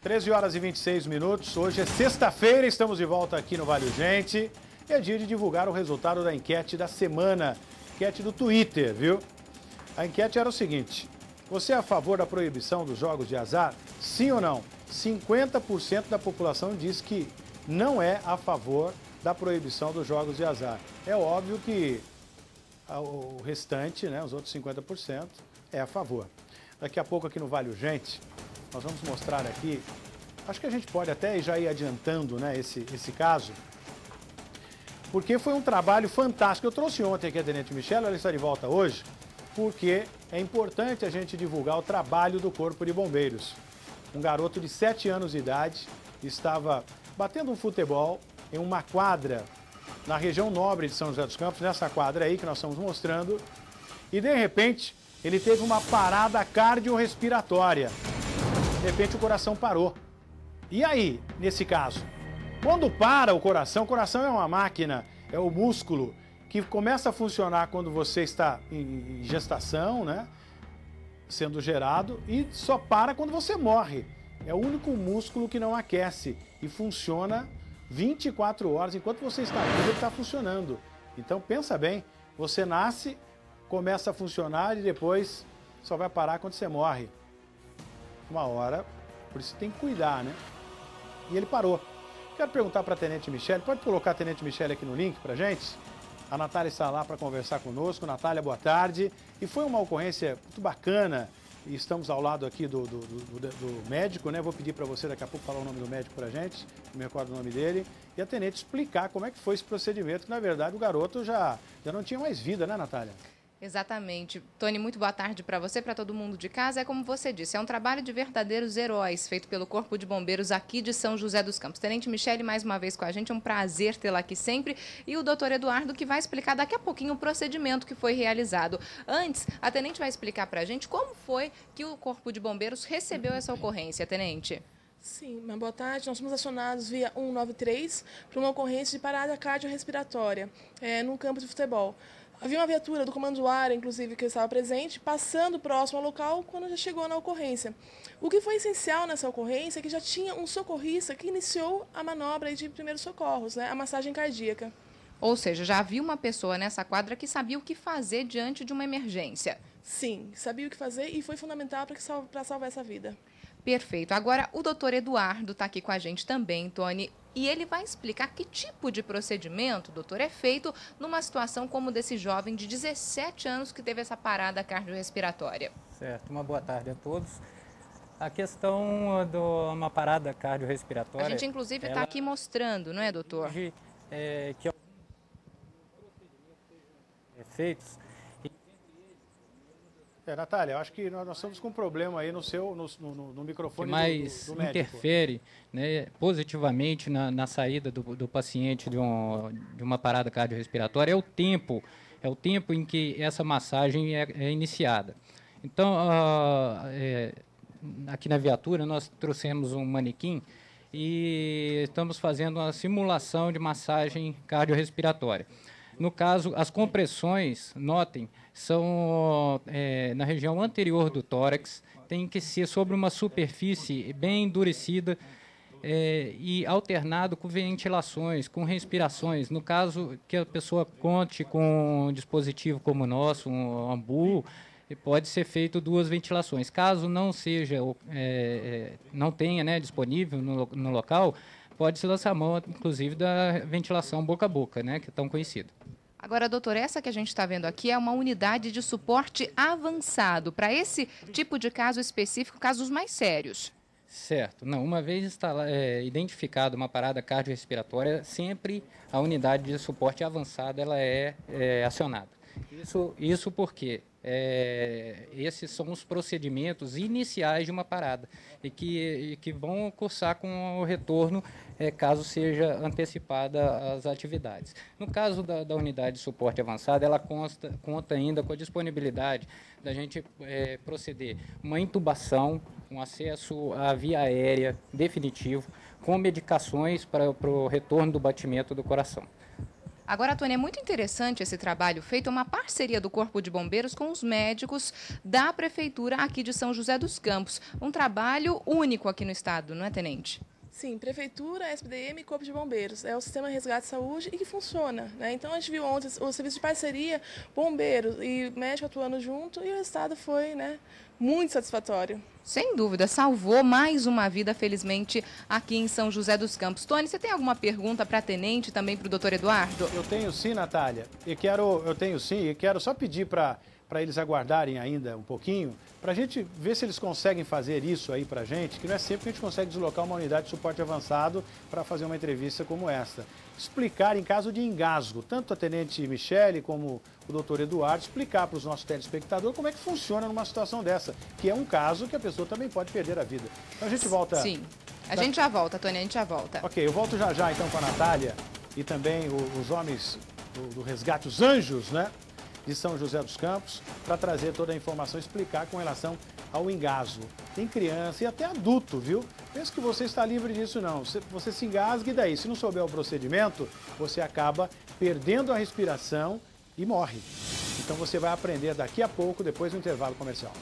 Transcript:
13 horas e 26 minutos, hoje é sexta-feira, estamos de volta aqui no Vale Urgente. É dia de divulgar o resultado da enquete da semana, enquete do Twitter, viu? A enquete era o seguinte: você é a favor da proibição dos jogos de azar? Sim ou não? 50% da população diz que não é a favor da proibição dos jogos de azar. É óbvio que o restante, né, os outros 50%, é a favor. Daqui a pouco aqui no Vale Urgente, nós vamos mostrar aqui, acho que a gente pode até já ir adiantando, né, esse caso, porque foi um trabalho fantástico. Eu trouxe ontem aqui a Tenente Michelle, ela está de volta hoje, porque é importante a gente divulgar o trabalho do Corpo de Bombeiros. Um garoto de 7 anos de idade estava batendo um futebol em uma quadra na região nobre de São José dos Campos, nessa quadra aí que nós estamos mostrando, e de repente ele teve uma parada cardiorrespiratória. De repente o coração parou. E aí, nesse caso? Quando para o coração é uma máquina, é o músculo que começa a funcionar quando você está em gestação, né? Sendo gerado, e só para quando você morre. É o único músculo que não aquece e funciona 24 horas. Enquanto você está vivo, ele está funcionando. Então pensa bem, você nasce, começa a funcionar e depois só vai parar quando você morre. Uma hora, por isso tem que cuidar, né? E ele parou. Quero perguntar para a Tenente Michelle, pode colocar a Tenente Michelle aqui no link para gente? A Natália está lá para conversar conosco. Natália, boa tarde. E foi uma ocorrência muito bacana, e estamos ao lado aqui do médico, né? Vou pedir para você daqui a pouco falar o nome do médico para a gente, não me recordo o nome dele, e a Tenente explicar como é que foi esse procedimento, que na verdade o garoto já não tinha mais vida, né, Natália? Exatamente. Tony, muito boa tarde para você, para todo mundo de casa. É como você disse, é um trabalho de verdadeiros heróis feito pelo Corpo de Bombeiros aqui de São José dos Campos. Tenente Michelle, mais uma vez com a gente, é um prazer tê-la aqui sempre. E o doutor Eduardo, que vai explicar daqui a pouquinho o procedimento que foi realizado. Antes, a Tenente vai explicar para a gente como foi que o Corpo de Bombeiros recebeu essa ocorrência, Tenente. Sim, uma boa tarde. Nós fomos acionados via 193 para uma ocorrência de parada cardiorrespiratória num campo de futebol. Havia uma viatura do Comando Área, inclusive, que estava presente, passando próximo ao local quando já chegou na ocorrência. O que foi essencial nessa ocorrência é que já tinha um socorrista que iniciou a manobra de primeiros socorros, né, a massagem cardíaca. Ou seja, já havia uma pessoa nessa quadra que sabia o que fazer diante de uma emergência. Sim, sabia o que fazer e foi fundamental para salvar essa vida. Perfeito. Agora, o doutor Eduardo está aqui com a gente também, Tony, e ele vai explicar que tipo de procedimento, doutor, é feito numa situação como desse jovem de 17 anos que teve essa parada cardiorrespiratória. Certo, uma boa tarde a todos. A questão de uma parada cardiorrespiratória... A gente, inclusive, está aqui mostrando, não é, doutor? Que alguns procedimentos sejam feitos... Natália, eu acho que nós estamos com um problema aí no microfone que mais do médico. Interfere, né, positivamente na saída do paciente de uma parada cardiorrespiratória é o tempo em que essa massagem é iniciada. Então, aqui na viatura nós trouxemos um manequim e estamos fazendo uma simulação de massagem cardiorrespiratória. No caso, as compressões, notem, são na região anterior do tórax, tem que ser sobre uma superfície bem endurecida e alternado com ventilações, com respirações. No caso que a pessoa conte com um dispositivo como o nosso, um AMBU, pode ser feito 2 ventilações. Caso não seja, não tenha, né, disponível no local, pode-se lançar a mão, inclusive, da ventilação boca a boca, né, que é tão conhecida. Agora, doutor, essa que a gente está vendo aqui é uma unidade de suporte avançado para esse tipo de caso específico, casos mais sérios. Certo. Não, uma vez identificada uma parada cardiorrespiratória, sempre a unidade de suporte avançado ela é acionada. Isso porque esses são os procedimentos iniciais de uma parada e que vão cursar com o retorno caso seja antecipada as atividades. No caso da unidade de suporte avançado, ela conta ainda com a disponibilidade da gente proceder uma intubação, um acesso à via aérea definitivo, com medicações para o retorno do batimento do coração. Agora, Tony, é muito interessante esse trabalho feito, uma parceria do Corpo de Bombeiros com os médicos da Prefeitura aqui de São José dos Campos. Um trabalho único aqui no estado, não é, Tenente? Sim, Prefeitura, SBDM e Corpo de Bombeiros. É o sistema de resgate de saúde e que funciona, né? Então, a gente viu ontem o serviço de parceria, bombeiros e médico atuando junto, e o resultado foi, né, muito satisfatório. Sem dúvida, salvou mais uma vida, felizmente, aqui em São José dos Campos. Tony, você tem alguma pergunta para a Tenente e também para o doutor Eduardo? Eu tenho sim, Natália. Eu tenho sim, e quero só pedir para eles aguardarem ainda um pouquinho, para a gente ver se eles conseguem fazer isso aí para a gente, que não é sempre que a gente consegue deslocar uma unidade de suporte avançado para fazer uma entrevista como esta. Explicar em caso de engasgo, tanto a Tenente Michele como o doutor Eduardo, explicar para os nossos telespectadores como é que funciona numa situação dessa, que é um caso que a pessoa também pode perder a vida. Então a gente volta... Sim, a gente já volta, Tony, a gente já volta. Ok, eu volto já então com a Natália e também os homens do resgate, os anjos, né? De São José dos Campos, para trazer toda a informação, explicar com relação ao engasgo. Tem criança e até adulto, viu? Pensa que você está livre disso, não. Você se engasga e daí? Se não souber o procedimento, você acaba perdendo a respiração e morre. Então você vai aprender daqui a pouco, depois do intervalo comercial.